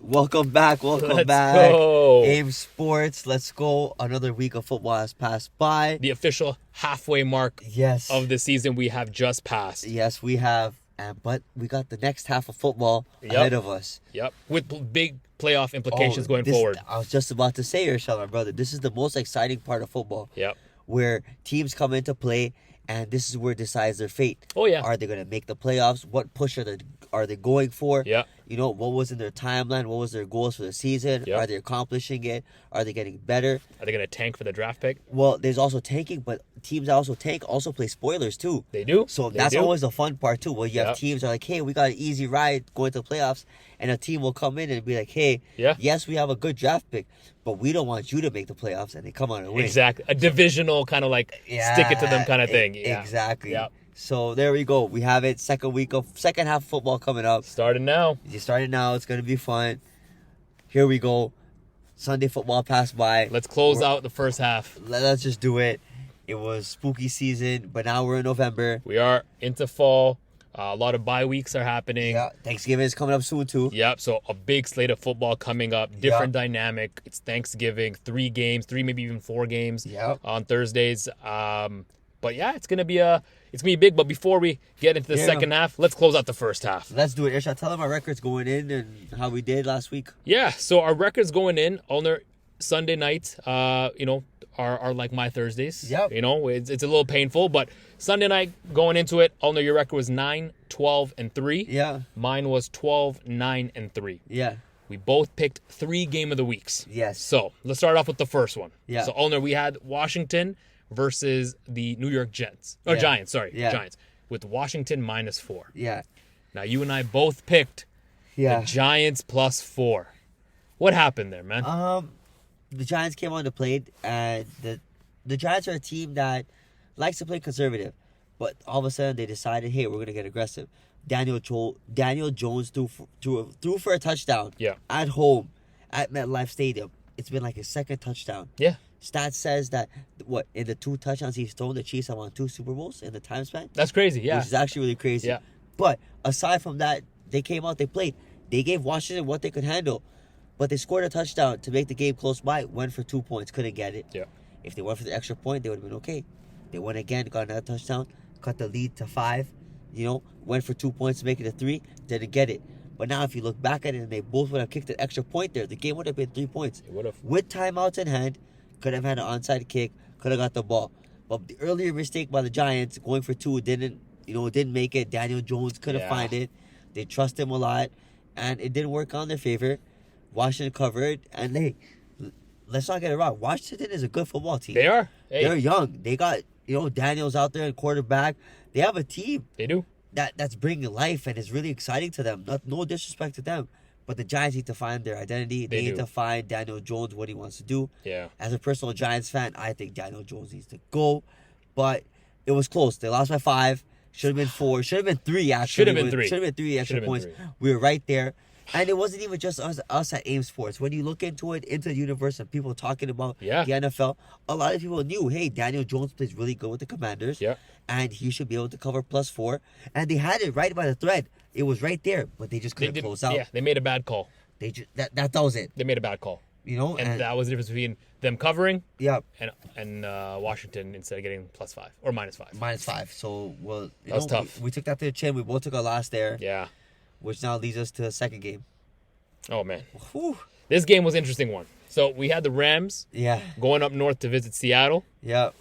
Welcome back. Let's back. go. AIM Sports. Let's go. Another week of football has passed by. The official halfway mark Yes. of the season we have just passed. Yes, we have. But we got the next half of football ahead of us. Yep. With big playoff implications going forward. I was just about to say, Irshad, my brother, this is the most exciting part of football. Yep. Where teams come into play, and this is where it decides their fate. Oh, yeah. Are they going to make the playoffs? What push are they going for? Yeah. You know, what was in their timeline? What was their goals for the season? Yep. Are they accomplishing it? Are they getting better? Are they going to tank for the draft pick? Well, there's also tanking, but teams that also tank also play spoilers too. They do. So that's always the fun part too. Where you have Yep. teams that are like, hey, we got an easy ride going to the playoffs, and a team will come in and be like, hey, Yeah. yes, we have a good draft pick, but we don't want you to make the playoffs, and they come on and win. Exactly. A divisional kind of like stick it to them kind of thing. Yeah. Exactly. Yep. So there we go. We have it. Second half of football coming up. Starting now. You started now. It's gonna be fun. Here we go. Sunday football passed by. Let's close out the first half. Let's just do it. It was spooky season, but now we're in November. We are into fall. A lot of bye weeks are happening. Yeah, Thanksgiving is coming up soon too. Yep, so a big slate of football coming up. Different dynamic. It's Thanksgiving. 3 games, 3 maybe even 4 games on Thursdays. But yeah, it's gonna be big. But before we get into the second half, let's close out the first half. Let's do it. Irshad, tell them our records going in and how we did last week. Yeah, so our records going in on their Sunday night, are like my Thursdays. Yep. You know, it's a little painful, but Sunday night going into it, Alnoor, your record was 9, 12, and 3. Yeah. Mine was 12, 9, and 3. Yeah. We both picked 3 game of the weeks. Yes. So let's start off with the first one. Yeah. So Alnoor, we had Washington versus the New York Giants. Giants. With Washington -4. Yeah. Now you and I both picked the Giants +4. What happened there, man? The Giants came on to play, and the Giants are a team that likes to play conservative, but all of a sudden they decided, hey, we're gonna get aggressive. Daniel Jones threw for a touchdown. Yeah. At home, at MetLife Stadium. It's been like his second touchdown. Yeah. Stats says that in the 2 touchdowns he's thrown, the Chiefs have won 2 Super Bowls in the time span. That's crazy, yeah. Which is actually really crazy. Yeah. But aside from that, they came out, they played. They gave Washington what they could handle. But they scored a touchdown to make the game close by, went for 2 points, couldn't get it. Yeah. If they went for the extra point, they would have been okay. They went again, got another touchdown, cut the lead to 5, went for 2 points to make it a 3, didn't get it. But now if you look back at it and they both would have kicked an extra point there, the game would have been 3 points. It would have. With timeouts in hand, could have had an onside kick, could have got the ball. But the earlier mistake by the Giants, going for 2, didn't make it. Daniel Jones couldn't find it. They trust him a lot, and it didn't work on their favor. Washington covered, and let's not get it wrong. Washington is a good football team. They are. Hey. They're young. They got Daniels out there in quarterback. They have a team. They do. That's bringing life, and it's really exciting to them. No disrespect to them, but the Giants need to find their identity. They need to find Daniel Jones, what he wants to do. Yeah. As a personal Giants fan, I think Daniel Jones needs to go, but it was close. They lost by 5. Should have been 4. Should have been 3. Actually, Should have been 3. Should have been 3 extra points. 3. We were right there. And it wasn't even just us at AIM Sports. When you look into the universe and people talking about the NFL, a lot of people knew, hey, Daniel Jones plays really good with the Commanders. Yeah. And he should be able to cover +4. And they had it right by the thread. It was right there, but they just couldn't close out. Yeah, they made a bad call. They just that was it. They made a bad call. And that was the difference between them covering yeah, and Washington instead of getting +5 or -5. -5. So, that was tough. We took that to the chin. We both took a loss there. Yeah. Which now leads us to the second game. Oh, man. Whew. This game was an interesting one. So we had the Rams going up north to visit Seattle. Yeah.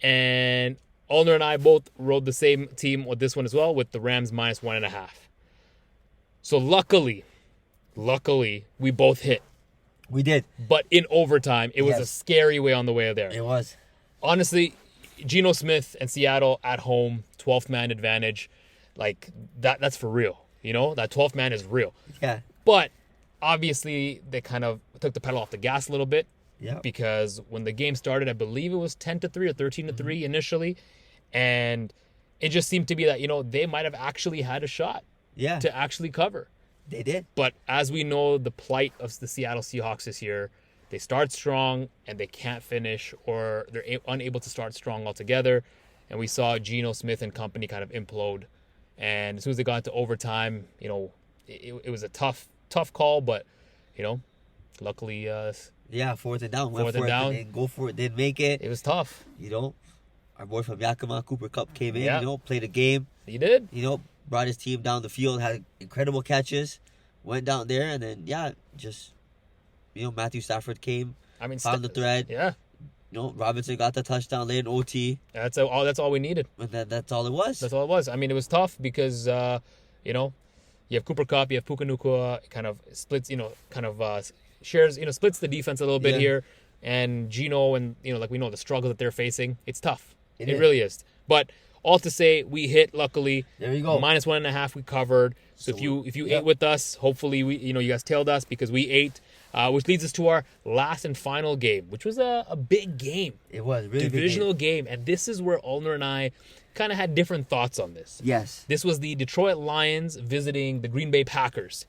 And Alnoor and I both rode the same team with this one as well, with the Rams -1.5. So luckily, we both hit. We did. But in overtime, it was a scary way on the way there. It was. Honestly, Geno Smith and Seattle at home, 12th man advantage. Like, that's for real. That 12th man is real. Yeah. But obviously, they kind of took the pedal off the gas a little bit. Yeah. Because when the game started, I believe it was 10-3 or 13-3 initially. And it just seemed to be that, they might have actually had a shot to actually cover. They did. But as we know, the plight of the Seattle Seahawks this year, they start strong and they can't finish, or they're unable to start strong altogether. And we saw Geno Smith and company kind of implode. And as soon as they got into overtime, it was a tough call, but luckily, fourth and down. Fourth and down. And go for it. Didn't make it. It was tough. Our boy from Yakima, Cooper Kupp, came in. Yeah. Played a game. He did. Brought his team down the field. Had incredible catches. Went down there and then Matthew Stafford came. Found the thread. Yeah. Robinson got the touchdown late in OT. That's all we needed. And that's all it was. That's all it was. It was tough because you have Cooper Kupp, you have Puka Nacua, kind of splits, shares, splits the defense a little bit here. And Gino and, like we know the struggles that they're facing. It's tough. It really is. But all to say, we hit, luckily. There you go. -1.5 we covered. So if you ate with us, hopefully you guys tailed us because we ate. Which leads us to our last and final game, which was a big game. It was really divisional game. And this is where Alnoor and I kind of had different thoughts on this. Yes. This was the Detroit Lions visiting the Green Bay Packers.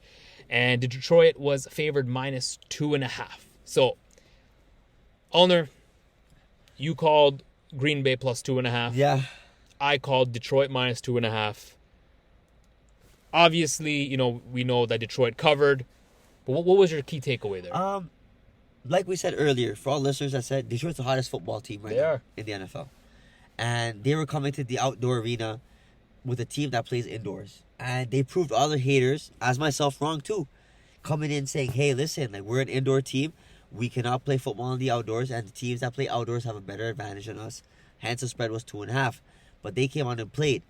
And Detroit was favored -2.5. So, Alnoor, you called Green Bay +2.5. Yeah. I called Detroit -2.5. Obviously, we know that Detroit covered. But what was your key takeaway there? Like we said earlier, for all listeners, I said Detroit's the hottest football team right now in the NFL. And they were coming to the outdoor arena with a team that plays indoors. And they proved all the haters, as myself, wrong too. Coming in saying, hey, listen, we're an indoor team. We cannot play football in the outdoors. And the teams that play outdoors have a better advantage than us. Hence the spread was 2.5. But they came on and played.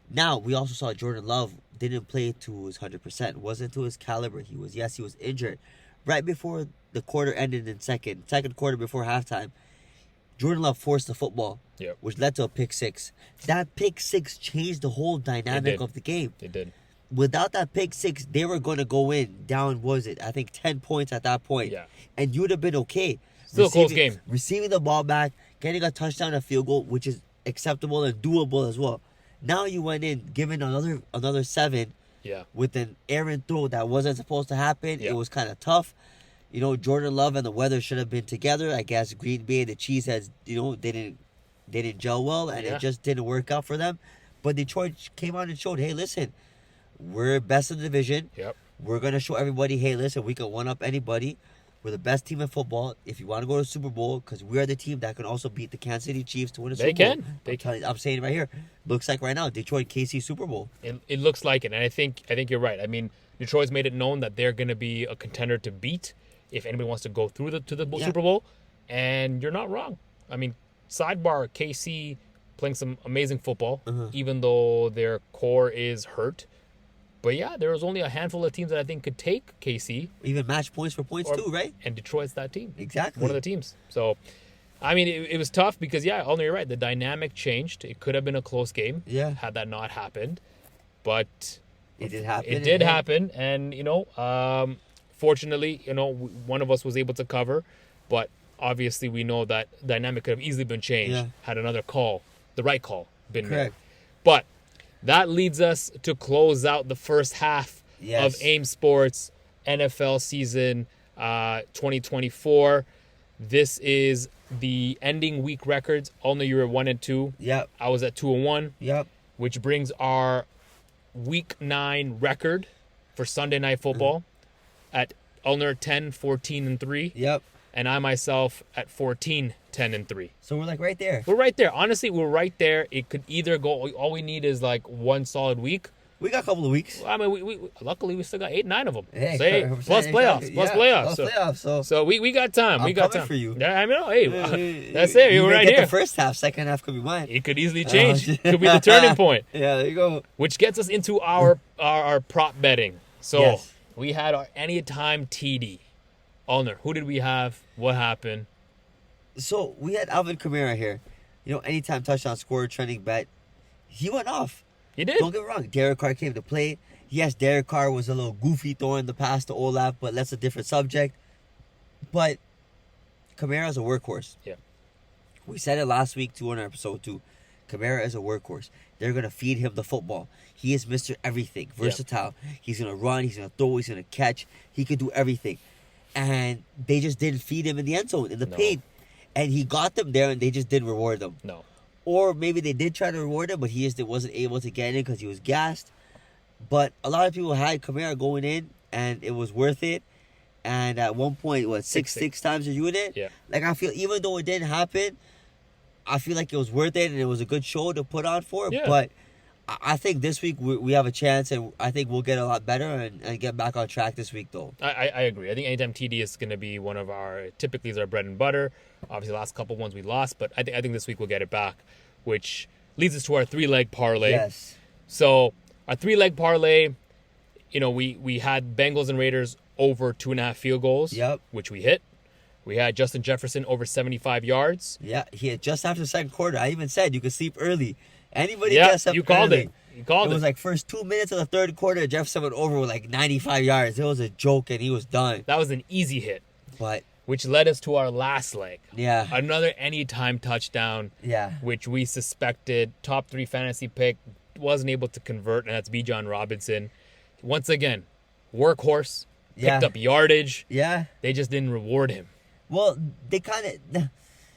Now, we also saw Jordan Love didn't play to his 100%. Wasn't to his caliber. He was injured. Right before the quarter ended in second quarter before halftime, Jordan Love forced the football, which led to a pick six. That pick six changed the whole dynamic of the game. It did. Without that pick six, they were going to go in down, I think 10 points at that point. Yeah. And you'd have been okay. Still a close game. Receiving the ball back, getting a touchdown, a field goal, which is acceptable and doable as well. Now you went in, giving another 7 with an errant throw that wasn't supposed to happen. It was kind of tough. Jordan Love and the weather should have been together. I guess Green Bay and the Cheeseheads, they didn't gel well, and it just didn't work out for them. But Detroit came out and showed, hey, listen, we're best in the division. Yep. We're going to show everybody, hey, listen, we can one-up anybody. We're the best team in football. If you want to go to the Super Bowl, because we are the team that can also beat the Kansas City Chiefs to win a Super Bowl. They can. I'm saying it right here. Looks like right now, Detroit KC Super Bowl. It looks like it, and I think you're right. Detroit's made it known that they're going to be a contender to beat if anybody wants to go through to the Super Bowl, and you're not wrong. Sidebar, KC playing some amazing football, even though their core is hurt. But yeah, there was only a handful of teams that I think could take KC. Even match points for points too, right? And Detroit's that team. Exactly. One of the teams. So, it was tough because, Alnoor, you're right. The dynamic changed. It could have been a close game had that not happened. But it did happen. It did happen. And, fortunately, one of us was able to cover. But obviously we know that dynamic could have easily been changed had another call, the right call, been made. But that leads us to close out the first half of AIM Sports NFL season 2024. This is the ending week records. Alnoor, you were 1-2. Yep. I was at 2-1. Yep. Which brings our week 9 record for Sunday Night Football at Alnoor 10-14-3. Yep. And I myself at 14-10-3. So we're right there. We're right there. Honestly, we're right there. It could either go. All we need is one solid week. We got a couple of weeks. We luckily we still got 8-9 of them. Hey, plus playoffs. Playoffs. So we got time. We got time for you. Yeah, that's it. We're right here. The first half, second half could be mine. It could easily change. Could be the turning point. Yeah, there you go. Which gets us into our prop betting. So we had our anytime TD. Alnoor, who did we have? What happened? So we had Alvin Kamara here. Anytime touchdown scorer, trending bet. He went off. He did. Don't get me wrong. Derek Carr came to play. Yes, Derek Carr was a little goofy throwing the pass to Olaf, but that's a different subject. But Kamara's a workhorse. Yeah. We said it last week too on episode 2. Kamara is a workhorse. They're going to feed him the football. He is Mr. Everything. Versatile. Yeah. He's going to run. He's going to throw. He's going to catch. He can do everything. And they just didn't feed him in the end zone, in the paint. And he got them there, and they just didn't reward them. No. Or maybe they did try to reward him, but he just wasn't able to get in because he was gassed. But a lot of people had Kamara going in, and it was worth it. And at one point, six times you're doing it? Yeah. Like, I feel, even though it didn't happen, I feel like it was worth it and it was a good show to put on for. Yeah. But I think this week we have a chance, and I think we'll get a lot better and get back on track this week, though. I agree. I think anytime TD is going to be one of our, typically is our bread and butter. Obviously, the last couple ones we lost, but I think this week we'll get it back, which leads us to our 3-leg parlay. Yes. So our 3-leg parlay, we had Bengals and Raiders over 2.5 field goals, which we hit. We had Justin Jefferson over 75 yards. Yeah, he had just after the second quarter. I even said you could sleep early. Anybody gets up you called early. it. You called it. It was like first 2 minutes of the third quarter, Jefferson went over with like 95 yards. It was a joke, and he was done. That was an easy hit. But which led us to our last leg. Yeah. Another anytime touchdown. Yeah. Which we suspected. Top 3 fantasy pick. Wasn't able to convert, and that's Bijan Robinson. Once again, workhorse. Picked up yardage. Yeah. They just didn't reward him. Well, they kind of...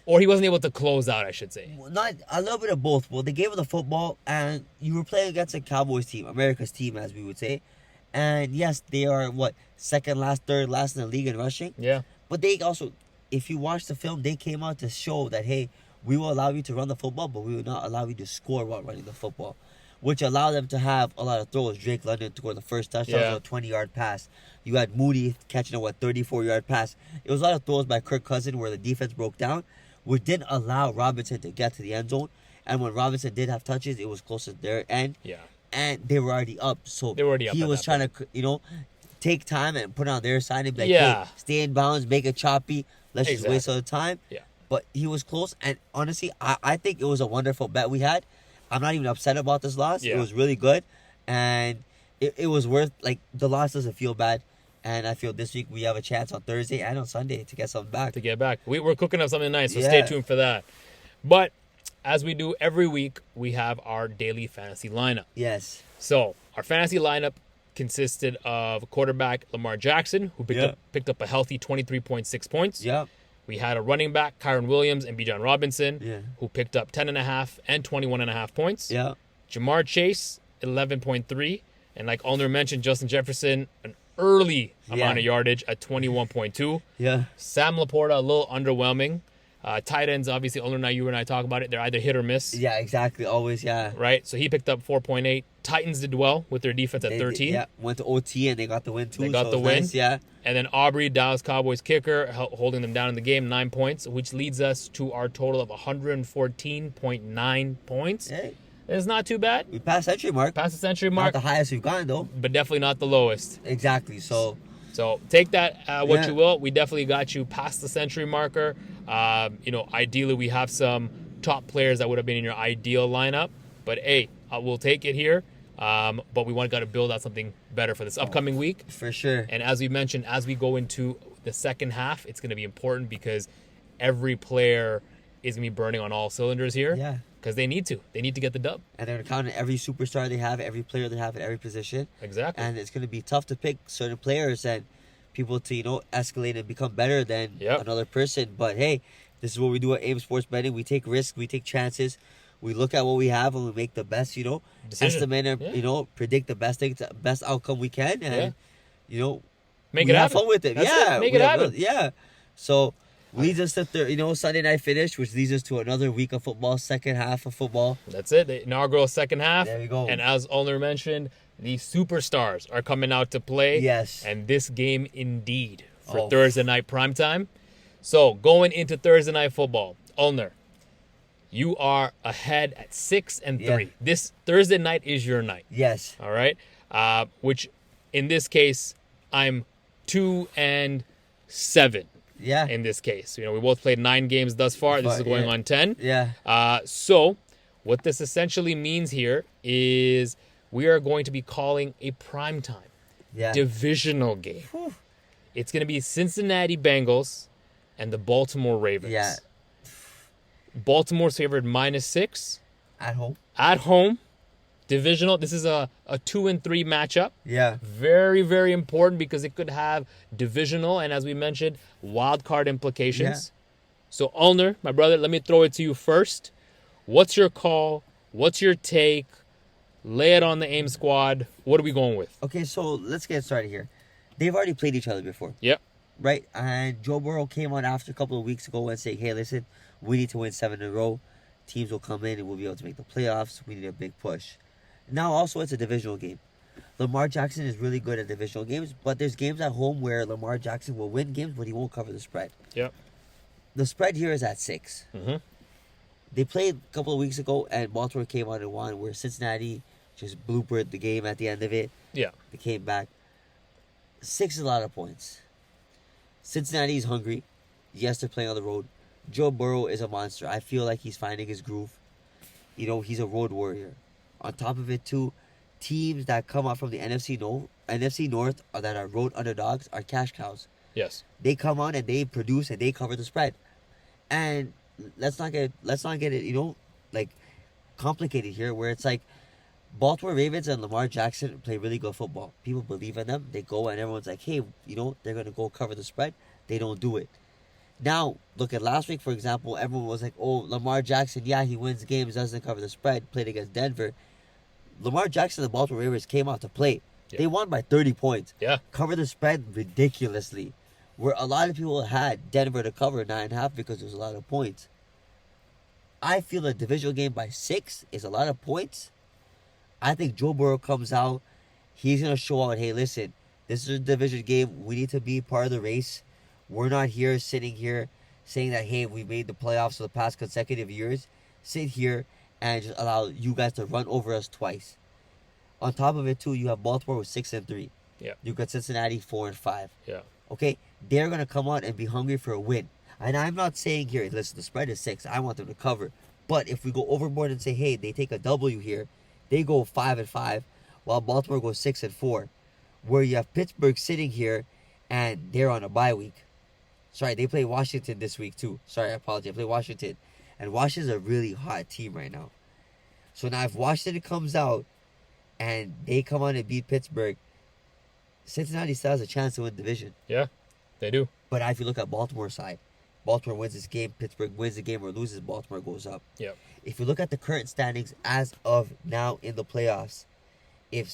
Or he wasn't able to close out, I should say. Not a little bit of both. Well, they gave him the football, and you were playing against a Cowboys team, America's team, as we would say. And yes, they are, second last, third last in the league in rushing? Yeah. But they also, if you watch the film, they came out to show that, hey, we will allow you to run the football, but we will not allow you to score while running the football, which allowed them to have a lot of throws. Drake London scored the first touchdown, a 20-yard pass. You had Moody catching a 34-yard pass. It was a lot of throws by Kirk Cousins where the defense broke down, which didn't allow Robinson to get to the end zone. And when Robinson did have touches, it was close to their end. Yeah. And they were already up. So they were already up. He was trying to, take time and put it on their side and be like, hey, stay in bounds, make it choppy. Let's just waste all the time. Yeah. But he was close. And honestly, I think it was a wonderful bet we had. I'm not even upset about this loss. Yeah. It was really good. And it was worth, the loss doesn't feel bad. And I feel this week we have a chance on Thursday and on Sunday to get something back. To get back. We're cooking up something nice, so stay tuned for that. But as we do every week, we have our daily fantasy lineup. Yes. So our fantasy lineup consisted of quarterback Lamar Jackson, who picked up a healthy 23.6 points. Yeah. We had a running back, Kyron Williams, and Bijan Robinson, who picked up 10.5 and 21.5 points. Yeah. Jamar Chase, 11.3. And like Alnoor mentioned, Justin Jefferson, an early amount of yardage at 21.2. Yeah. Sam Laporta, a little underwhelming. Tight ends, obviously, Alnoor, you and I talk about it. They're either hit or miss. Yeah, exactly. Always, Right? So he picked up 4.8. Titans did well with their defense at 13. Went to OT and they got the win, too. They got the win. Nice, yeah. And then Aubrey, Dallas Cowboys kicker, holding them down in the game, 9 points, which leads us to our total of 114.9 points. Hey. It's not too bad. We passed the century mark. Passed the century mark. Not the highest we've gotten, though. But definitely not the lowest. Exactly. So take that what you will. We definitely got you past the century marker. Ideally we have some top players that would have been in your ideal lineup. But hey, we'll take it here. But we got to build out something better for this upcoming week. For sure. And as we mentioned, as we go into the second half, it's going to be important because every player is going to be burning on all cylinders here. Yeah. Because they need to. They need to get the dub. And they're counting every superstar they have, every player they have at every position. Exactly. And it's going to be tough to pick certain players and people to, escalate and become better than another person. But hey, this is what we do at AIM Sports Betting. We take risks. We take chances. We look at what we have and we make the best, decision. Estimate and, predict the best thing, best outcome we can. And, make it have happen. fun with it. That's Make it happen. Yeah. So, leads us to Sunday night finish, which leads us to another week of football, second half of football. That's it. The inaugural second half. There we go. And as Alnoor mentioned, the superstars are coming out to play. Yes. And this game indeed for Thursday night primetime. So going into Thursday night football, Alnoor, you are ahead at 6-3. Yeah. This Thursday night is your night. Yes. All right. Which in this case, I'm 2-7. Yeah. In this case, we both played 9 games thus far. This is going on 10. Yeah. So what this essentially means here is we are going to be calling a primetime divisional game. Whew. It's going to be Cincinnati Bengals and the Baltimore Ravens. Yeah. Baltimore's favored -6 at home. At home. Divisional. This is a 2-3 matchup. Yeah. Very, very important because it could have divisional and, as we mentioned, wild card implications. Yeah. So, Alnoor, my brother, let me throw it to you first. What's your call? What's your take? Lay it on the AIM squad. What are we going with? Okay, so let's get started here. They've already played each other before. Yep. right? And Joe Burrow came on after a couple of weeks ago and saying, hey, listen, we need to win 7 in a row. Teams will come in and we'll be able to make the playoffs. We need a big push. Now, also, it's a divisional game. Lamar Jackson is really good at divisional games, but there's games at home where Lamar Jackson will win games, but he won't cover the spread. Yep. The spread here is at 6. Mm-hmm. They played a couple of weeks ago, and Baltimore came out and won, where Cincinnati just bloopered the game at the end of it. Yeah. They came back. 6 is a lot of points. Cincinnati's hungry. Yes, they're playing on the road. Joe Burrow is a monster. I feel like he's finding his groove. You know, he's a road warrior. On top of it, too, teams that come out from the NFC North or that are road underdogs are cash cows. Yes. They come on and they produce and they cover the spread. And let's not get it, you know, like complicated here, where it's like Baltimore Ravens and Lamar Jackson play really good football. People believe in them. They go and everyone's like, hey, you know, they're going to go cover the spread. They don't do it. Now, look at last week, for example. Everyone was like, oh, Lamar Jackson, yeah, he wins games, doesn't cover the spread, played against Denver. Lamar Jackson and the Baltimore Ravens came out to play. Yeah. They won by 30 points. Yeah. Covered the spread ridiculously. Where a lot of people had Denver to cover 9.5 because there was a lot of points. I feel a divisional game by 6 is a lot of points. I think Joe Burrow comes out. He's going to show out, hey, listen, this is a division game. We need to be part of the race. We're not here sitting here saying that, hey, we made the playoffs for the past consecutive years. Sit here and just allow you guys to run over us twice. On top of it, too, you have Baltimore with 6-3. Yeah. You got Cincinnati 4-5. Yeah. Okay? They're going to come out and be hungry for a win. And I'm not saying here, listen, the spread is 6. I want them to cover. But if we go overboard and say, hey, they take a W here, they go 5-5, while Baltimore goes 6-4. Where you have Pittsburgh sitting here and they're on a bye week. Sorry, they play Washington this week too. Sorry, I apologize. They play Washington. And Washington's a really hot team right now. So now if Washington comes out and they come on and beat Pittsburgh, Cincinnati still has a chance to win the division. Yeah, they do. But if you look at Baltimore's side, Baltimore wins this game, Pittsburgh wins the game or loses, Baltimore goes up. Yeah. If you look at the current standings as of now in the playoffs, if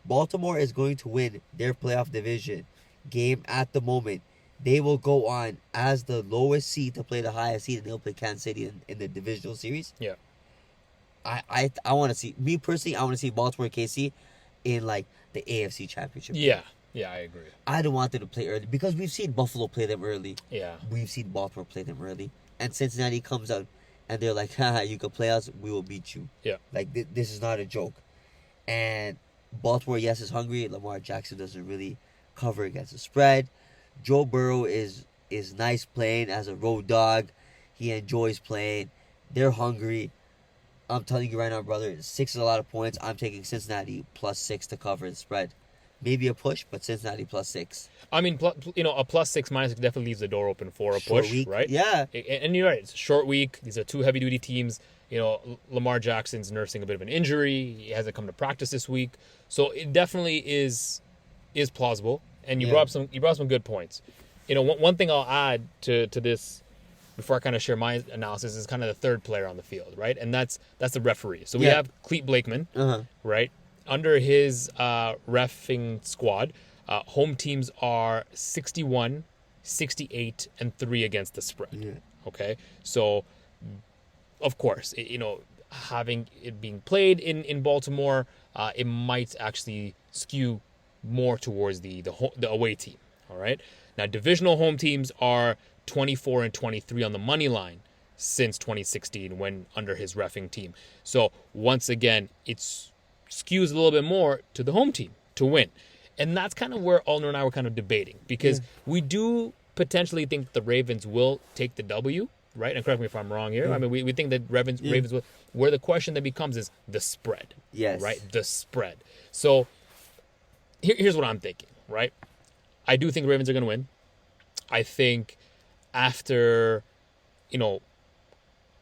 Baltimore is going to win their playoff division game at the moment, they will go on as the lowest seed to play the highest seed, and they'll play Kansas City in the divisional series. Yeah. I want to see, me personally, I want to see Baltimore and KC in like the AFC Championship. Yeah. Yeah, I agree. I don't want them to play early because we've seen Buffalo play them early. Yeah. We've seen Baltimore play them early. And Cincinnati comes out and they're like, haha, you can play us, we will beat you. Yeah. Like, this is not a joke. And Baltimore, yes, is hungry. Lamar Jackson doesn't really cover against the spread. Joe Burrow is nice playing as a road dog. He enjoys playing. They're hungry. I'm telling you right now, brother, 6 is a lot of points. I'm taking Cincinnati plus 6 to cover the spread. Maybe a push, but Cincinnati plus 6. I mean, a plus 6 minus definitely leaves the door open for a Short push, week. right? Yeah. And you're right. It's a short week. These are 2 heavy-duty teams. You know, Lamar Jackson's nursing a bit of an injury. He hasn't come to practice this week, so it definitely is plausible. And you brought up some good points. You know, one thing I'll add to this before I kind of share my analysis is kind of the third player on the field, right? And that's the referee. So we have Clete Blakeman, right? Under his reffing squad, home teams are 61, 68, and 3 against the spread. Yeah. Okay, so of course, having it being played in Baltimore, it might actually skew more towards the away team. All right. Now, divisional home teams are 24 and 23 on the money line since 2016 when under his reffing team. So once again, it skews a little bit more to the home team to win. And that's kind of where Alnoor and I were kind of debating, because we do potentially think the Ravens will take the W, right? And correct me if I'm wrong here. I mean, we think that Ravens will. Where the question then becomes is the spread. Yes. Right? The spread. So here's what I'm thinking, right? I do think the Ravens are going to win. I think after,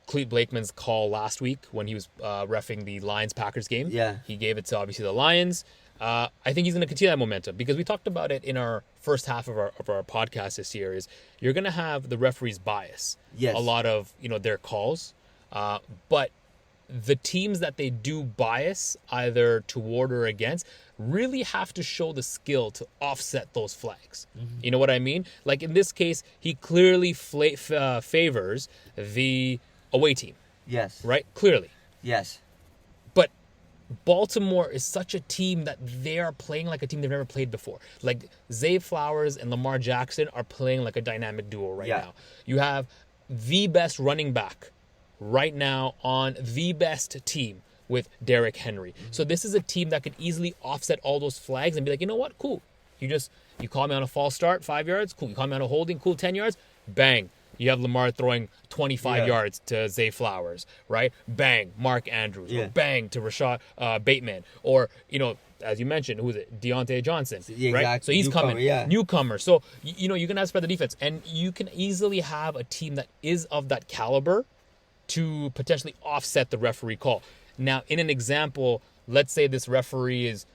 Clete Blakeman's call last week when he was reffing the Lions-Packers game, he gave it to, obviously, the Lions. I think he's going to continue that momentum because we talked about it in our first half of our podcast this year. Is you're going to have the referee's bias. Yes. A lot of their calls, but the teams that they do bias either toward or against really have to show the skill to offset those flags. You know what I mean? Like in this case, he clearly favors the away team. Yes. Right? Clearly. Yes. But Baltimore is such a team that they are playing like a team they've never played before. Like Zay Flowers and Lamar Jackson are playing like a dynamic duo right now. You have the best running back right now on the best team with Derrick Henry. So this is a team that could easily offset all those flags and be like, you know what? Cool. You call me on a false start, 5 yards. Cool. You call me on a holding. Cool, 10 yards. Bang. You have Lamar throwing 25 yards to Zay Flowers, right? Bang, Mark Andrews. Or bang to Rashad Bateman. Or, as you mentioned, who is it? Deontay Johnson, right? So he's coming. Newcomer. So, you're going to have to spread the defense. And you can easily have a team that is of that caliber to potentially offset the referee call. Now, in an example, let's say this referee is,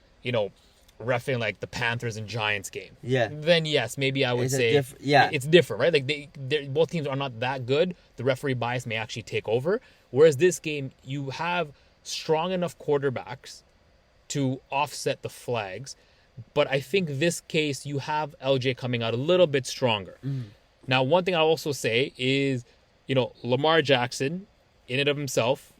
reffing like the Panthers and Giants game. Yeah. Then yes, maybe I would say it's different, right? Like both teams are not that good. The referee bias may actually take over. Whereas this game, you have strong enough quarterbacks to offset the flags. But I think this case, you have LJ coming out a little bit stronger. Now, one thing I'll also say is, Lamar Jackson, in and of himself,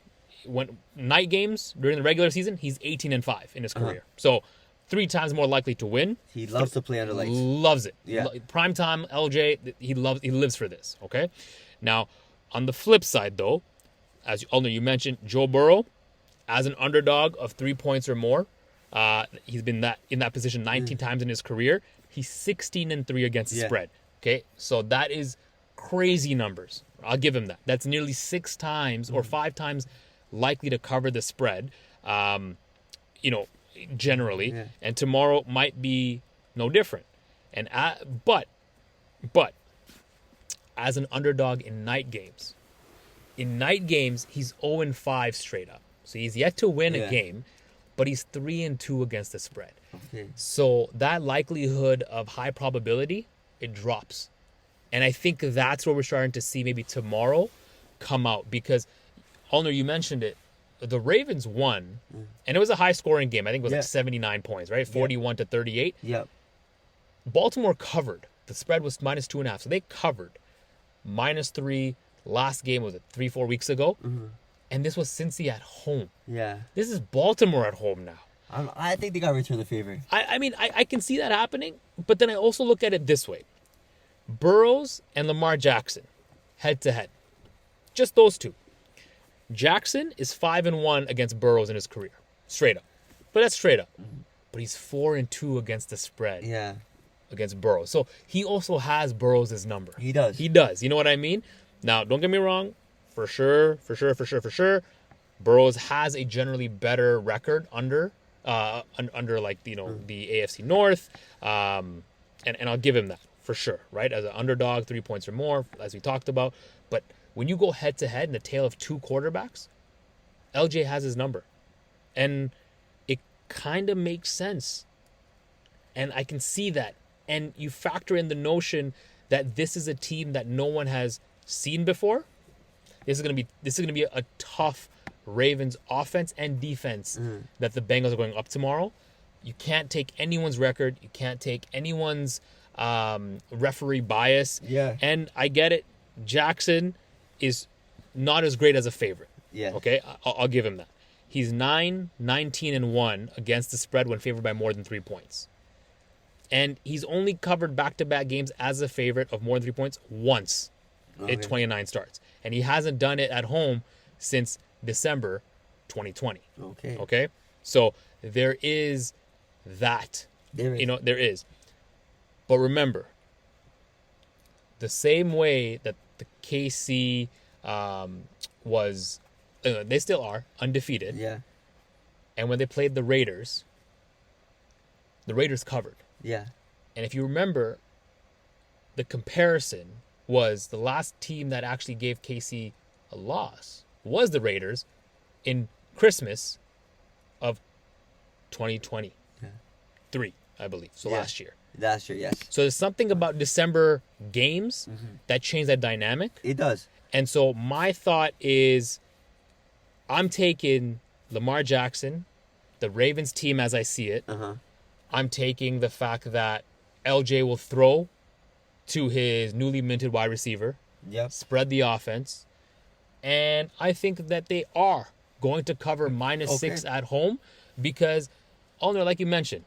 when night games during the regular season, he's 18-5 in his career. So 3 times more likely to win. He loves to play under lights. Loves it. Yeah. Primetime LJ, he lives for this. Okay. Now, on the flip side, though, as Alnoor, you mentioned, Joe Burrow, as an underdog of 3 points or more, he's been in that position 19 times in his career. He's 16-3 against the spread. Okay, so that is crazy numbers. I'll give him that. That's nearly 6 times or 5 times likely to cover the spread. Generally, and tomorrow might be no different. And but as an underdog in night games, he's 0-5 straight up. So he's yet to win a game, but he's 3-2 against the spread. Okay. So that likelihood of high probability, it drops. And I think that's where we're starting to see maybe tomorrow come out, because Alnoor, you mentioned it. The Ravens won, and it was a high-scoring game. I think it was like 79 points, right? 41-38. Yep. Baltimore covered. The spread was -2.5, so they covered. -3. Last game was 3-4 weeks ago, and this was Cincy at home. Yeah. This is Baltimore at home now. I think they got returned the favor. I can see that happening, but then I also look at it this way. Burrows and Lamar Jackson, head-to-head. Just those two. Jackson is 5-1 against Burrows in his career, straight up. But that's straight up. But he's 4-2 against the spread. Yeah. Against Burrows. So he also has Burrows' number. He does. You know what I mean? Now, don't get me wrong. For sure. Burrows has a generally better record under like the AFC North. And I'll give him that for sure, right? As an underdog, 3 points or more, as we talked about. But when you go head-to-head in the tale of 2 quarterbacks, LJ has his number. And it kind of makes sense. And I can see that. And you factor in the notion that this is a team that no one has seen before. This is going to be a tough Ravens offense and defense that the Bengals are going up tomorrow. You can't take anyone's record. You can't take anyone's referee bias. Yeah. And I get it. Jackson is not as great as a favorite. Yeah. Okay? I'll give him that. He's 9-19-1 against the spread when favored by more than 3 points. And he's only covered back-to-back games as a favorite of more than 3 points once in 29 starts. And he hasn't done it at home since December 2020. Okay? So there is that. There is. But remember, the same way that the KC was, they still are undefeated. Yeah. And when they played the Raiders covered. Yeah. And if you remember, the comparison was the last team that actually gave KC a loss was the Raiders in Christmas of 2023, I believe. So last year. Last year, yes. So there's something about December games that change that dynamic. It does. And so my thought is I'm taking Lamar Jackson, the Ravens team as I see it. I'm taking the fact that LJ will throw to his newly minted wide receiver. Yep. Spread the offense. And I think that they are going to cover -6 at home because, Alnoor, like you mentioned,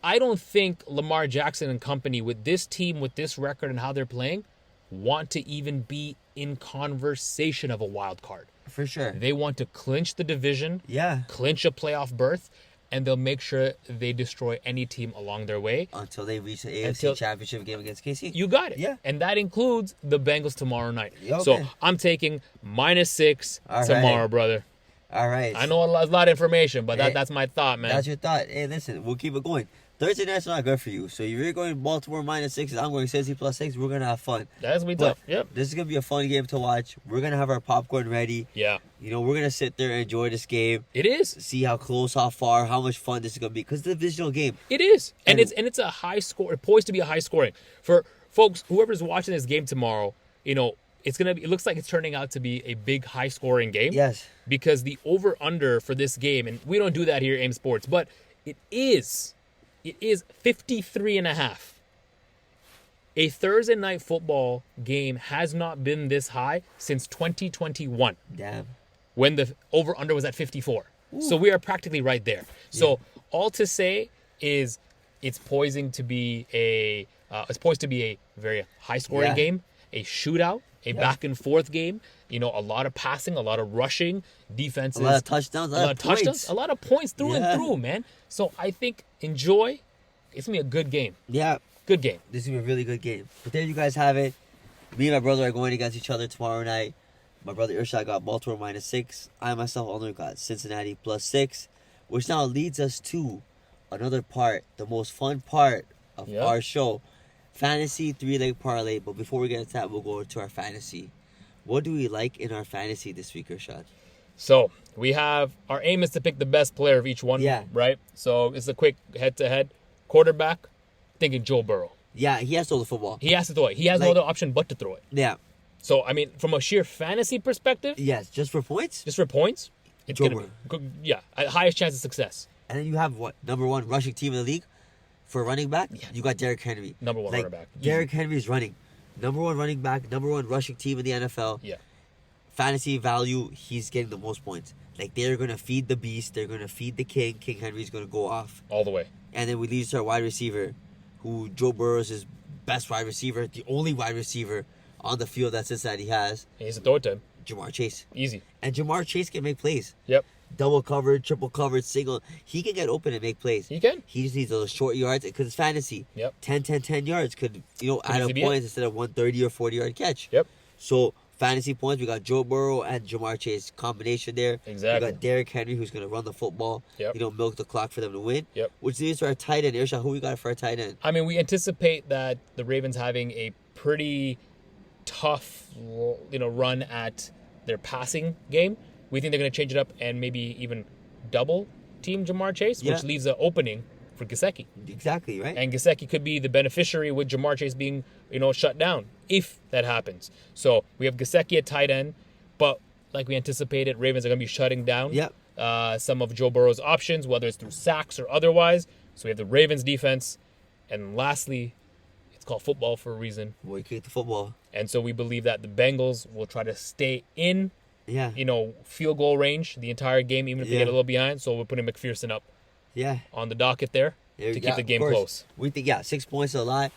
I don't think Lamar Jackson and company with this team, with this record and how they're playing, want to even be in conversation of a wild card. For sure. They want to clinch the division, clinch a playoff berth, and they'll make sure they destroy any team along their way. Until they reach the AFC Championship game against KC. You got it. Yeah. And that includes the Bengals tomorrow night. Okay. So I'm taking -6 tomorrow, brother. All right. I know a lot of information, but that's my thought, man. That's your thought. Hey, listen, we'll keep it going. Thursday night's not good for you. So if you're going Baltimore -6, I'm going Cincy +6. We're going to have fun. That's going to be tough. Yep. This is going to be a fun game to watch. We're going to have our popcorn ready. Yeah. You know, we're going to sit there and enjoy this game. It is. See how close, how far, how much fun this is going to be. Because it's a divisional game. It is. And it's a high score, poised to be a high scoring. For folks, whoever's watching this game tomorrow, you know, it looks like it's turning out to be a big high scoring game. Yes. Because the over under for this game, and we don't do that here at AIM Sports, but it is 53.5. A Thursday night football game has not been this high since 2021. Damn. When the over under was at 54. Ooh. So we are practically right there. So all to say is it's poised to be a very high scoring game, a shootout, a back and forth game. You know, a lot of passing, a lot of rushing, defenses, a lot of touchdowns, a lot of points through and through, man. So I think enjoy. It's gonna be a good game. Yeah, good game. This is gonna be a really good game. But there you guys have it. Me and my brother are going against each other tomorrow night. My brother Irshad got Baltimore -6. I myself only got Cincinnati +6, which now leads us to another part, the most fun part of our show, fantasy 3-leg parlay. But before we get into that, we'll go to our fantasy. What do we like in our fantasy this week, Irshad? So we have our aim is to pick the best player of each one. Right. So it's a quick head-to-head. Quarterback, thinking Joe Burrow. Yeah, he has to throw the football. He has to throw it. He has no other option but to throw it. Yeah. So I mean, from a sheer fantasy perspective, yes, just for points. It's gonna be highest chance of success. And then you have what, #1 rushing team in the league for running back. Yeah. You got Derrick Henry, #1 running back. Derrick Henry's running, #1 running back, #1 rushing team in the NFL. Yeah. Fantasy value, he's getting the most points. Like, they're gonna feed the beast. They're gonna feed the king. King Henry's gonna go off all the way. And then we lead to our wide receiver, who Joe Burrow is his best wide receiver, the only wide receiver on the field that Cincinnati has. And he's a throw time. Jamar Chase. Easy. And Jamar Chase can make plays. Yep. Double covered, triple covered, single. He can get open and make plays. He can. He just needs those short yards because it's fantasy. Yep. 10 yards could add up points instead of 130 or 40-yard catch. Yep. So fantasy points, we got Joe Burrow and Jamar Chase combination there. Exactly. We got Derrick Henry, who's going to run the football. Yep. Milk the clock for them to win. Yep. Which leads to our tight end. Irshad, who we got for our tight end? I mean, we anticipate that the Ravens having a pretty tough, run at their passing game. We think they're going to change it up and maybe even double team Jamar Chase, which leaves an opening for Gesicki. Exactly, right? And Gesicki could be the beneficiary with Jamar Chase being, shut down if that happens. So we have Gesicki at tight end, but like we anticipated, Ravens are going to be shutting down some of Joe Burrow's options, whether it's through sacks or otherwise. So we have the Ravens defense. And lastly, it's called football for a reason. Boy, kick the football. And so we believe that the Bengals will try to stay in field goal range the entire game, even if they get a little behind. So we're putting McPherson up on the docket there to keep the game close. We think, 6 points is a lot.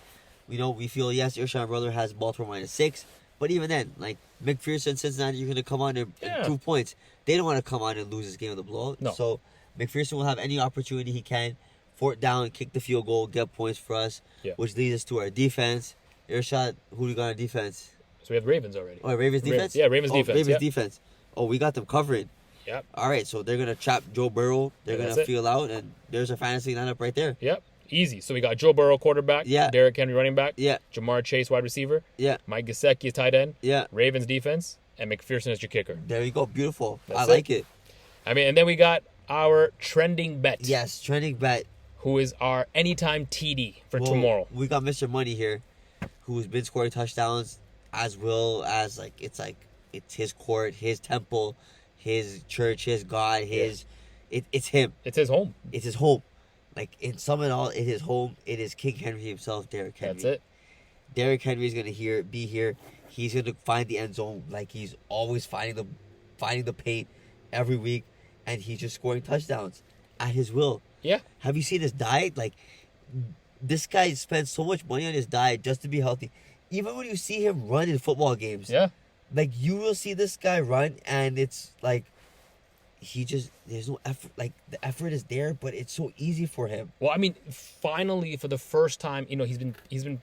We feel, yes, Irshad brother has Baltimore -6. But even then, like, McPherson, Cincinnati, you're going to come on and improve points. They don't want to come on and lose this game with a blowout. No. So McPherson will have any opportunity he can. Fourth down, kick the field goal, get points for us, which leads us to our defense. Irshad, who do you got on defense? So we have Ravens already. Oh, Ravens defense? Ravens defense. Ravens defense. Oh, we got them covering. Yep. All right, so they're going to trap Joe Burrow. They're going to feel out, and there's a fantasy lineup right there. Yep. Easy. So we got Joe Burrow, quarterback. Yeah. Derrick Henry, running back. Yeah. Jamar Chase, wide receiver. Yeah. Mike Gesicki, tight end. Yeah. Ravens defense. And McPherson is your kicker. There you go. Beautiful. That's I like it. I mean, and then we got our trending bet. Yes, trending bet. Who is our anytime TD for tomorrow. We got Mr. Money here, who's been scoring touchdowns as well as, it's his court, his temple. his church, his God, it's him. It's his home. It's his home. Like, in sum and all, it's his home. It is King Henry himself, Derrick Henry. That's it. Derrick Henry is gonna be here. He's gonna find the end zone like he's always finding the paint every week, and he's just scoring touchdowns at his will. Yeah. Have you seen his diet? Like, this guy spends so much money on his diet just to be healthy. Even when you see him run in football games, Yeah. like, you will see this guy run, and it's like there's no effort. Like, the effort is there, but it's so easy for him. Well, I mean, finally, for the first time, he's been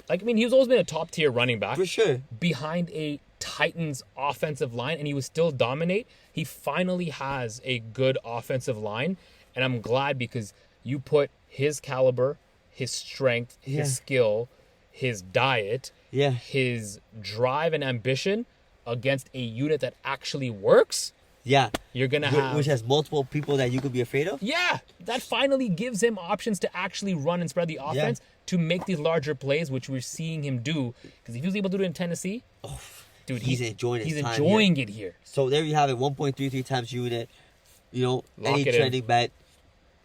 like, I mean, he's always been a top tier running back For sure. behind a Titans offensive line, and he would still dominate. He finally has a good offensive line, and I'm glad because you put his caliber, his strength, his skill, his diet, his drive and ambition against a unit that actually works. Yeah. You're going to have... Which has multiple people that you could be afraid of? Yeah. That finally gives him options to actually run and spread the offense to make these larger plays, which we're seeing him do. Because if he was able to do it in Tennessee, dude, he's enjoying his time enjoying it here. So there you have it, 1.33 times unit. Lock any it trending bet,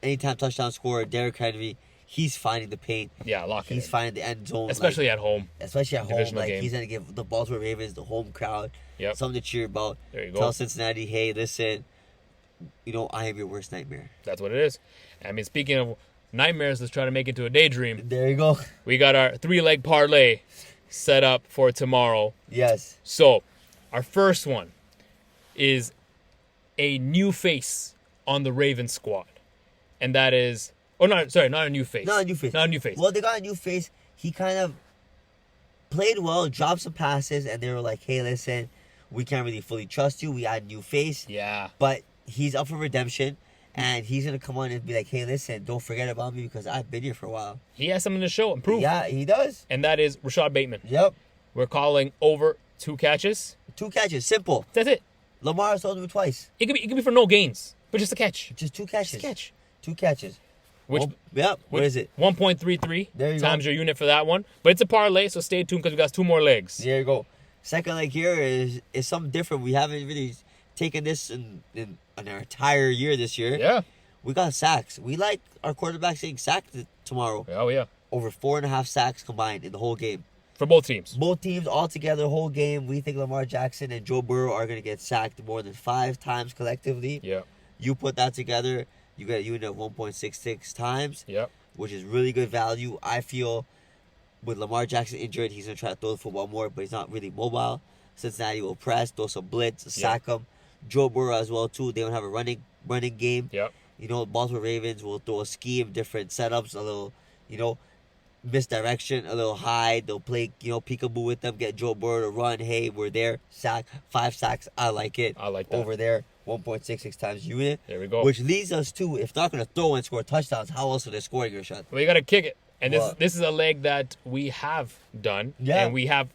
anytime touchdown scorer, Derrick Henry, he's finding the paint. Yeah, lock it He's in. finding the end zone. Especially at home. Especially at home. Divisional Like, game. he's going to give the Baltimore Ravens, the home crowd, something to cheer about. There you go. Tell Cincinnati, hey, listen, I am your worst nightmare. That's what it is. I mean, speaking of nightmares, let's try to make it to a daydream. There you go. We got our 3-leg parlay set up for tomorrow. Yes. So, our first one is a new face on the Ravens squad. And that is... Oh, not a new face. Not a new face. Not a new face. Well, they got a new face. He kind of played well, dropped some passes, and they were like, hey, listen, we can't really fully trust you. We had a new face. Yeah. But he's up for redemption, and he's going to come on and be like, hey, listen, don't forget about me because I've been here for a while. He has something to show and prove. Yeah, he does. And that is Irshad Bateman. Yep. We're calling over 2 catches. 2 catches. Simple. That's it. Lamar told him twice. It could be for no gains, but just a catch. Just 2 catches. Just a catch. 2 catches. Which, what is it? 1.33 There you times go. your unit for that one. But it's a parlay, so stay tuned because we got 2 more legs. There you go. Second leg here is something different. We haven't really taken this in an entire year this year. Yeah. We got sacks. We like our quarterbacks getting sacked tomorrow. Oh, yeah. Over 4.5 sacks combined in the whole game. For both teams. Both teams all together, the whole game. We think Lamar Jackson and Joe Burrow are going to get sacked more than 5 times collectively. Yeah. You put that together, you get a unit of 1.66 times. Yep. Which is really good value. I feel with Lamar Jackson injured, he's going to try to throw the football more, but he's not really mobile. Cincinnati will press, throw some blitz, sack him. Joe Burrow as well, too. They don't have a running game. Yep. Baltimore Ravens will throw a scheme, different setups, a little, misdirection, a little hide. They'll play, peekaboo with them, get Joe Burrow to run. Hey, we're there. Sack, 5 sacks. I like it. I like that. Over there, 1.66 times unit. There we go. Which leads us to, if not going to throw and score touchdowns, how else are they scoring your shot? Well, you got to kick it. And this is a leg that we have done. Yeah. And we have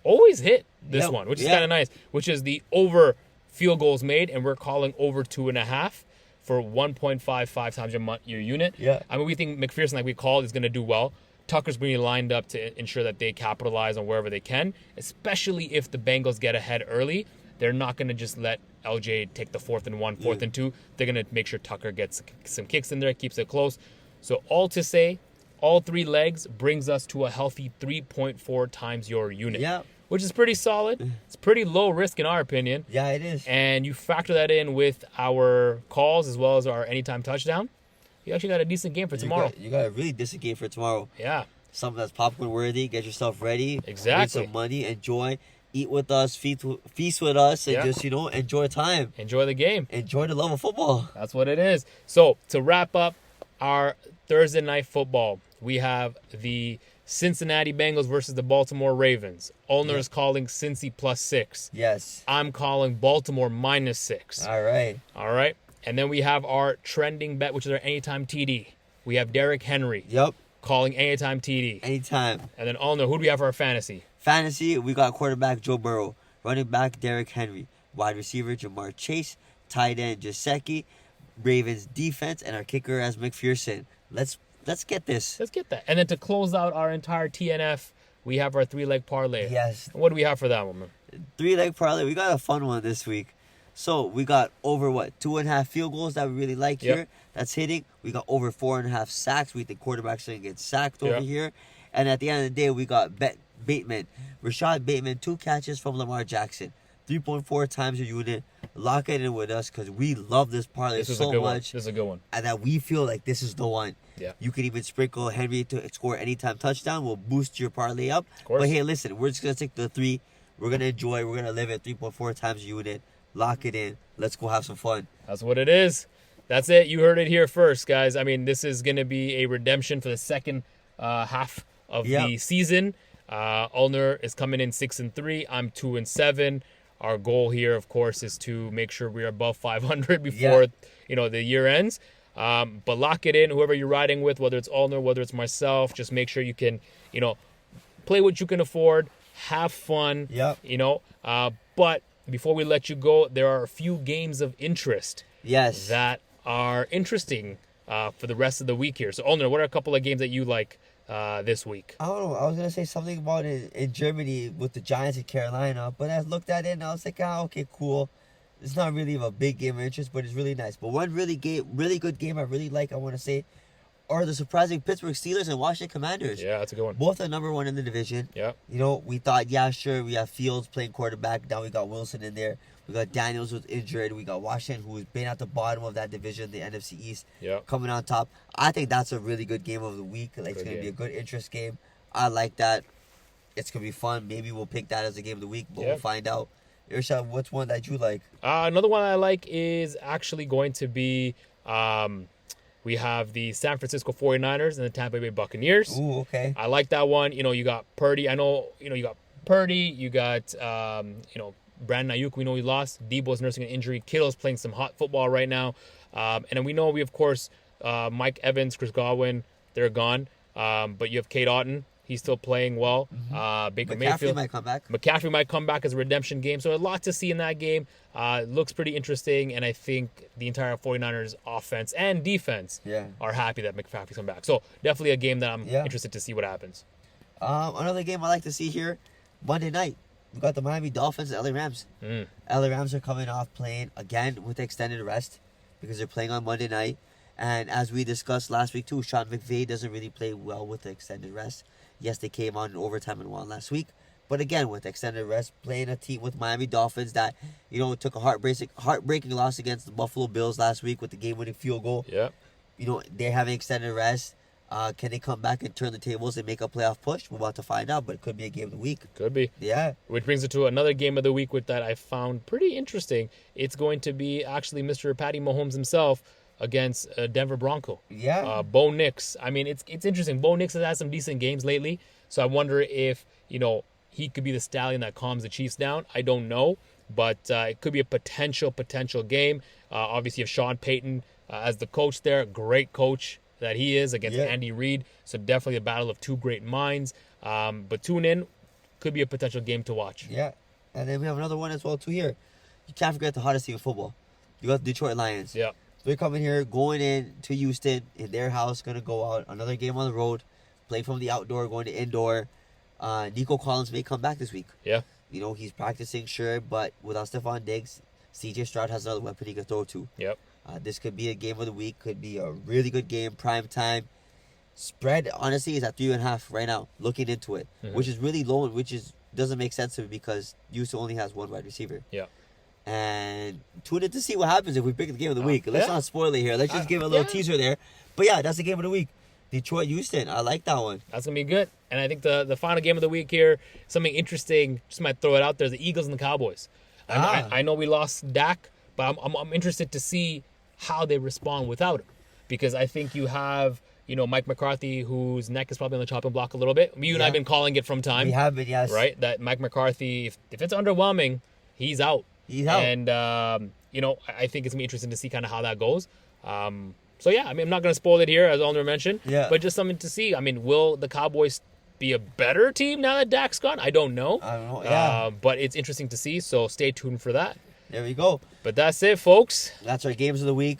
always hit this one, which is kind of nice. Which is the over field goals made, and we're calling over 2.5 for 1.55 times your unit. Yeah. I mean, we think McPherson, like we called, is going to do well. Tucker's being lined up to ensure that they capitalize on wherever they can, especially if the Bengals get ahead early. They're not going to just let LJ take the 4th and 1, 4th and 2. They're going to make sure Tucker gets some kicks in there, keeps it close. So all to say, all 3 legs brings us to a healthy 3.4 times your unit. Yeah. Which is pretty solid. It's pretty low risk in our opinion. Yeah, it is. And you factor that in with our calls as well as our anytime touchdown. You actually got a decent game for tomorrow. You got a really decent game for tomorrow. Yeah. Something that's popcorn worthy. Get yourself ready. Exactly. Win some money. Enjoy. Eat with us. Feast with us. And just, enjoy time. Enjoy the game. Enjoy the love of football. That's what it is. So, to wrap up our Thursday night football, we have the Cincinnati Bengals versus the Baltimore Ravens. Alnoor is calling Cincy +6. Yes. I'm calling Baltimore -6. All right. And then we have our trending bet, which is our anytime TD. We have Derrick Henry. Yep. Calling anytime TD. Anytime. And then Alnoor, who do we have for our fantasy? Fantasy, we got quarterback Joe Burrow. Running back Derrick Henry. Wide receiver Jamar Chase. Tight end Gesicki. Ravens defense. And our kicker as McPherson. Let's get this. Let's get that. And then to close out our entire TNF, we have our 3-leg parlay. Yes. And what do we have for that one, man? 3-leg parlay. We got a fun one this week. So we got over 2.5 field goals that we really like here. That's hitting. We got over 4.5 sacks. We think quarterbacks are gonna get sacked over here. And at the end of the day, we got Bateman, Irshad Bateman, 2 catches from Lamar Jackson, 3.4 times your unit. Lock it in with us because we love this parlay so much. This is a good one. And that we feel like this is the one. Yeah. You can even sprinkle Henry to score anytime touchdown. We'll boost your parlay up. Of course. But hey, listen, we're just going to stick to the 3. We're going to enjoy. We're going to live at 3.4 times your unit. Lock it in. Let's go have some fun. That's what it is. That's it. You heard it here first, guys. I mean, this is going to be a redemption for the second half of the season. Alnoor is coming in 6-3. I'm 2-7. Our goal here, of course, is to make sure we're above 500 before the year ends. But lock it in. Whoever you're riding with, whether it's Alnoor, whether it's myself, just make sure you can, play what you can afford, have fun. But before we let you go, there are a few games of interest. Yes. That are interesting for the rest of the week here. So, Alnoor, what are a couple of games that you like this week? I don't know. I was going to say something about it in Germany with the Giants in Carolina, but I looked at it and I was like, okay, cool. It's not really a big game of interest, but it's really nice. But one really good game I really like, I want to say, are the surprising Pittsburgh Steelers and Washington Commanders. Yeah, that's a good one. Both are number 1 in the division. Yeah. We thought, sure, we have Fields playing quarterback. Now we got Wilson in there. We got Daniels who's injured. We got Washington who's been at the bottom of that division, the NFC East, coming on top. I think that's a really good game of the week. Like, it's going to be a good interest game. I like that. It's going to be fun. Maybe we'll pick that as a game of the week, but we'll find out. Irshad, what's one that you like? Another one I like is actually going to be we have the San Francisco 49ers and the Tampa Bay Buccaneers. Ooh, okay. I like that one. You got Purdy. I know, you got Purdy. You got, Brandon Ayuk. We know he lost. Debo's nursing an injury. Kittle's playing some hot football right now. And then we know of course, Mike Evans, Chris Godwin, they're gone. But you have Cade Otton. He's still playing well. Baker Mayfield might come back. McCaffrey might come back as a redemption game. So a lot to see in that game. Looks pretty interesting. And I think the entire 49ers offense and defense are happy that McCaffrey's come back. So definitely a game that I'm interested to see what happens. Another game I like to see here, Monday night. We got the Miami Dolphins and LA Rams. LA Rams are coming off playing again with extended rest because they're playing on Monday night. And as we discussed last week too, Sean McVay doesn't really play well with the extended rest. Yes, they came on in overtime and won last week. But again, with extended rest, playing a team with Miami Dolphins that, took a heartbreaking loss against the Buffalo Bills last week with the game-winning field goal. Yeah. They're having extended rest. Can they come back and turn the tables and make a playoff push? We're about to find out, but it could be a game of the week. Could be. Yeah. Which brings it to another game of the week that I found pretty interesting. It's going to be actually Mr. Patty Mahomes himself against Denver Bronco. Yeah. Bo Nix. I mean, it's interesting. Bo Nix has had some decent games lately, so I wonder if, he could be the stallion that calms the Chiefs down. I don't know, but it could be a potential game. Obviously, you have Sean Payton as the coach there. Great coach that he is against Andy Reid. So definitely a battle of two great minds. But tune in. Could be a potential game to watch. Yeah. And then we have another one as well, too, here. You can't forget the hottest team in football. You got the Detroit Lions. Yeah. They're coming here, going in to Houston, in their house, going to go out. Another game on the road, play from the outdoor, going to indoor. Nico Collins may come back this week. Yeah. He's practicing, sure, but without Stephon Diggs, CJ Stroud has another weapon he can throw to. Yep. This could be a game of the week, could be a really good game, prime time. Spread, honestly, is at 3.5 right now, looking into it, which is really low, which doesn't make sense to me because Houston only has one wide receiver. Yeah. And tune in to see what happens if we pick the game of the week. Let's not spoil it here. Let's just give a little teaser there. But yeah, that's the game of the week. Detroit, Houston. I like that one. That's going to be good. And I think the final game of the week here, something interesting, just might throw it out there, the Eagles and the Cowboys. I know we lost Dak, but I'm interested to see how they respond without him. Because I think you have, Mike McCarthy, whose neck is probably on the chopping block a little bit. You and I have been calling it from time. We have been, yes. Right? That Mike McCarthy, if it's underwhelming, he's out. He's out. And, I think it's going to be interesting to see kind of how that goes. So, yeah, I'm not going to spoil it here, as Alnoor mentioned. Yeah. But just something to see. Will the Cowboys be a better team now that Dak's gone? I don't know. Yeah. But it's interesting to see, so stay tuned for that. There we go. But that's it, folks. That's our games of the week.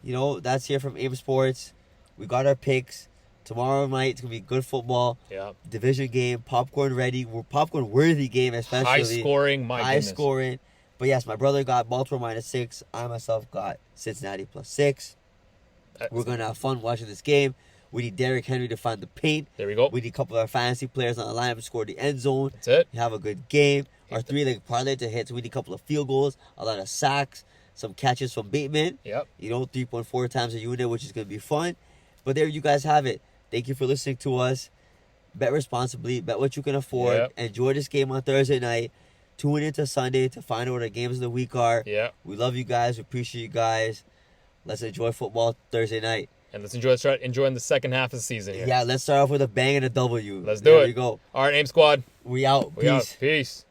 That's here from AIM Sports. We got our picks. Tomorrow night, it's going to be good football. Yeah. Division game, popcorn ready. Popcorn worthy game, especially. High scoring, my goodness. High scoring. But yes, my brother got Baltimore -6. I myself got Cincinnati +6. We're going to have fun watching this game. We need Derrick Henry to find the paint. There we go. We need a couple of our fantasy players on the lineup to score the end zone. That's it. Have a good game. Our 3-leg parlay to hit. So we need a couple of field goals, a lot of sacks, some catches from Bateman. Yep. 3.4 times a unit, which is going to be fun. But there you guys have it. Thank you for listening to us. Bet responsibly. Bet what you can afford. Yep. Enjoy this game on Thursday night. Tune into Sunday to find out what our games of the week are. Yeah. We love you guys. We appreciate you guys. Let's enjoy football Thursstay night. And let's start enjoying the second half of the season here. Yeah, let's start off with a bang and a W. Let's do it. There we go. All right, Aim Squad. We out. We out. Peace.